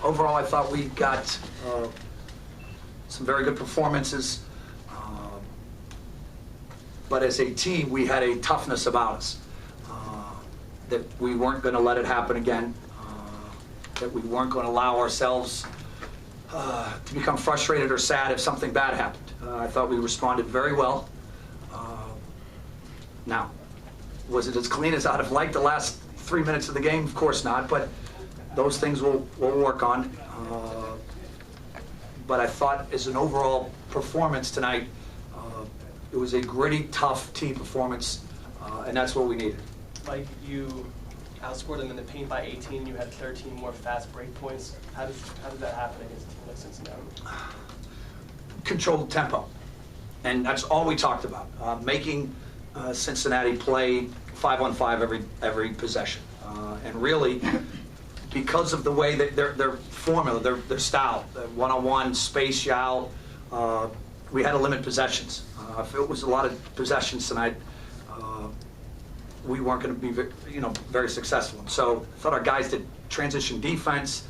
overall, I thought we got some very good performances. But as a team, we had a toughness about us that we weren't going to let it happen again, that we weren't going to allow ourselves to become frustrated or sad if something bad happened. I thought we responded very well. Now, was it as clean as I'd have liked the last 3 minutes of the game? Of course not, but those things we'll work on. But I thought as an overall performance tonight, it was a gritty, tough team performance, and that's what we needed. Mike, you outscored them in the paint by 18. You had 13 more fast break points. How did that happen against a team like Cincinnati? Controlled tempo, and that's all we talked about. Making Cincinnati play 5-on-5 every possession, and really, because of the way that their formula, their style, the one-on-one, space you out, we had to limit possessions. If it was a lot of possessions tonight, we weren't going to be very successful. So I thought our guys did transition defense,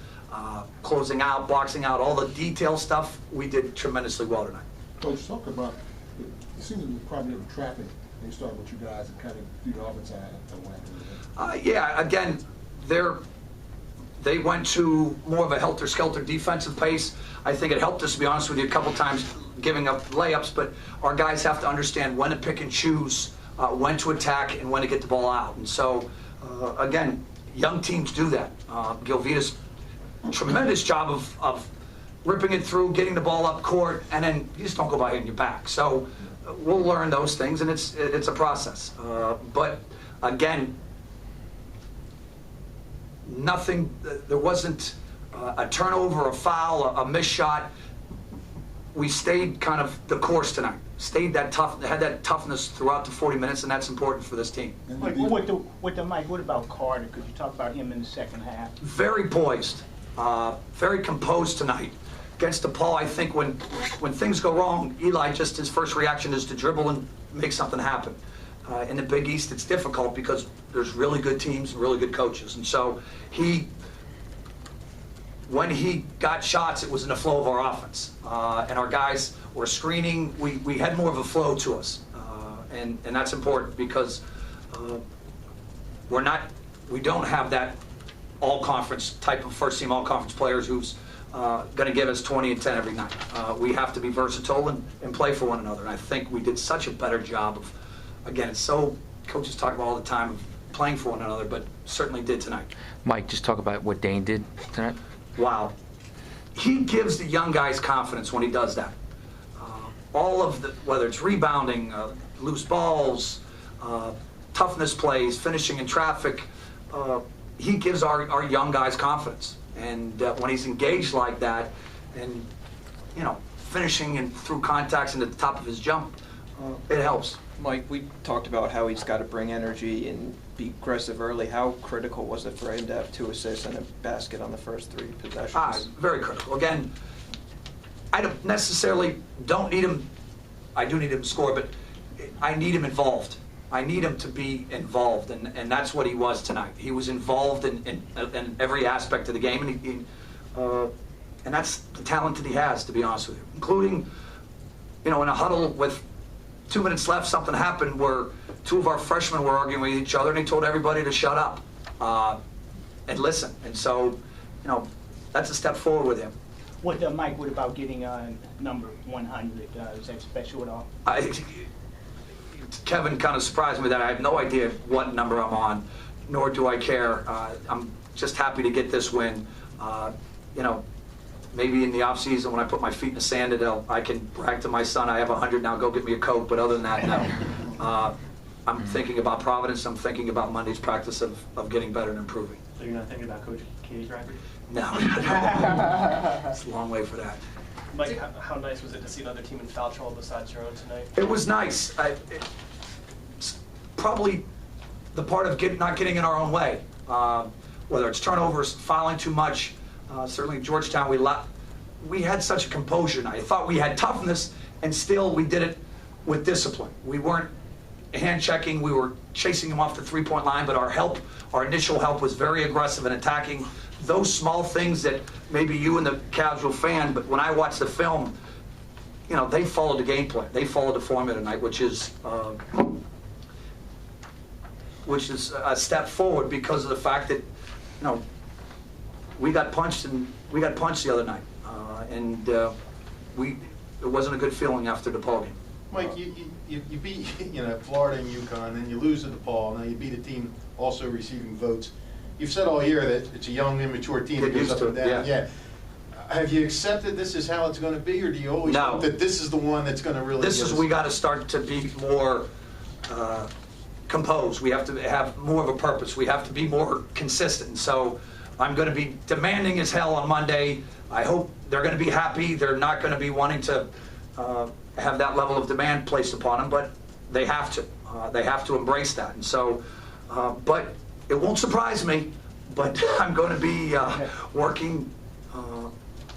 closing out, boxing out, all the detail stuff. We did tremendously well tonight. Coach, talk about, it seems to be probably the traffic. They start with you guys and kind of do the offense side. Yeah, again, they went to more of a helter-skelter defensive pace. I think it helped us, to be honest with you, a couple times giving up layups, but our guys have to understand when to pick and choose, when to attack, and when to get the ball out. And so, again, young teams do that. Gilvita's tremendous job of ripping it through, getting the ball up court, and then you just don't go by hitting your back. So we'll learn those things, and it's a process. But again, nothing. There wasn't a turnover, a foul, a missed shot. We stayed kind of the course tonight. Stayed that tough, had that toughness throughout the 40 minutes, and that's important for this team. Mike, what about Carter? Could you talk about him in the second half? Very poised, very composed tonight. Against DePaul, I think when things go wrong, Eli, just his first reaction is to dribble and make something happen. In the Big East, it's difficult because there's really good teams and really good coaches. And so when he got shots, it was in the flow of our offense. And our guys were screening. We had more of a flow to us. And that's important because we don't have that all-conference type of first-team all-conference players who's going to give us 20 and 10 every night. We have to be versatile and play for one another. And I think we did such a better job of, again, it's so, coaches talk about all the time of playing for one another, but certainly did tonight. Mike, just talk about what Dane did tonight. Wow. He gives the young guys confidence when he does that. All of the, whether it's rebounding, loose balls, toughness plays, finishing in traffic, he gives our young guys confidence. And when he's engaged like that and, finishing and through contacts and at the top of his jump, it helps. Mike, we talked about how he's got to bring energy and be aggressive early. How critical was it for him to have 2 assists and a basket on the first 3 possessions? Very critical. Again, I don't need him. I do need him to score, but I need him involved. I need him to be involved, and that's what he was tonight. He was involved in every aspect of the game, and that's the talent that he has, to be honest with you, including, in a huddle with 2 minutes left, something happened where 2 of our freshmen were arguing with each other, and he told everybody to shut up and listen. And so, that's a step forward with him. Mike, what about getting number 100? Is that special at all? Kevin kind of surprised me that I have no idea what number I'm on, nor do I care. I'm just happy to get this win. Maybe in the off season when I put my feet in the sand, I can brag to my son, I have 100 now, go get me a Coke. But other than that, no. I'm thinking about Providence. I'm thinking about Monday's practice of getting better and improving. So you're not thinking about Coach Katie's record? No. It's a long way for that. Mike, how nice was it to see another team in foul trouble besides your own tonight? It was nice. It's probably the part of not getting in our own way. Whether it's turnovers, fouling too much. Certainly Georgetown, we had such a composure tonight. I thought we had toughness, and still we did it with discipline. We weren't hand-checking. We were chasing them off the three-point line, but our initial help was very aggressive in attacking those small things that maybe you and the casual fan, but when I watch the film, you know, they followed the game plan. They followed the formula tonight, which is a step forward because of the fact that, you know, we got punched the other night, and it wasn't a good feeling after the ball game. Mike, you beat Florida and UConn, and you lose to DePaul. Now you beat a team also receiving votes. You've said all year that it's a young, immature team that goes up and down. Yeah. Have you accepted this is how it's going to be, or do you always hope that this is the one that's going to really? We got to start to be more composed. We have to have more of a purpose. We have to be more consistent. So I'm going to be demanding as hell on Monday. I hope they're going to be happy. They're not going to be wanting to have that level of demand placed upon them, but they have to. They have to embrace that. And so, but it won't surprise me. But I'm going to be working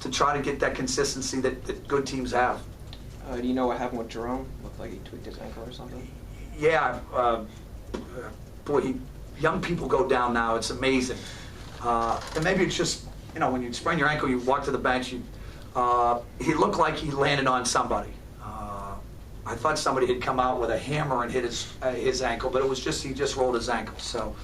to try to get that consistency that good teams have. Do you know what happened with Jerome? Looked like he tweaked his ankle or something. Yeah, boy, young people go down now. It's amazing. And maybe it's just, you know, when you sprain your ankle, you walk to the bench. He looked like he landed on somebody. I thought somebody had come out with a hammer and hit his ankle, but it was just he just rolled his ankle. So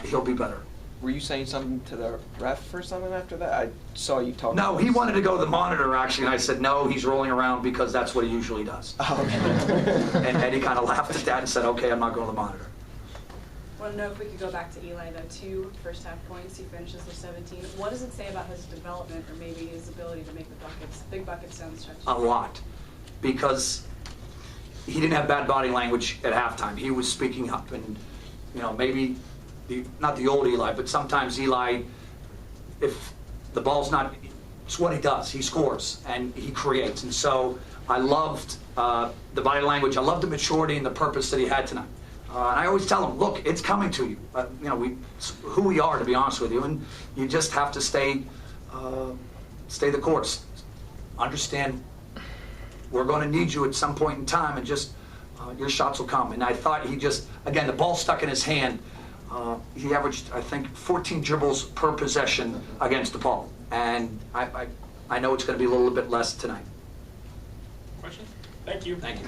he'll be better. Were you saying something to the ref or something after that? I saw you talking. No, he wanted to go to the monitor, actually, and I said, no, he's rolling around because that's what he usually does. Oh, okay. And Eddie kind of laughed at that and said, okay, I'm not going to the monitor. I want to know if we could go back to Eli, though. 2 first-half points, he finishes with 17. What does it say about his development or maybe his ability to make the buckets, big buckets down the stretch? A lot, because he didn't have bad body language at halftime. He was speaking up, and, you know, maybe not the old Eli, but sometimes Eli, if the ball's not, it's what he does. He scores and he creates. And so I loved the body language. I loved the maturity and the purpose that he had tonight. And I always tell him, look, it's coming to you. You know, it's who we are, to be honest with you, and you just have to stay the course. Understand we're going to need you at some point in time, and just your shots will come. And I thought he just, again, the ball stuck in his hand. He averaged, I think, 14 dribbles per possession against DePaul. And I know it's going to be a little bit less tonight. Question? Thank you. Thank you.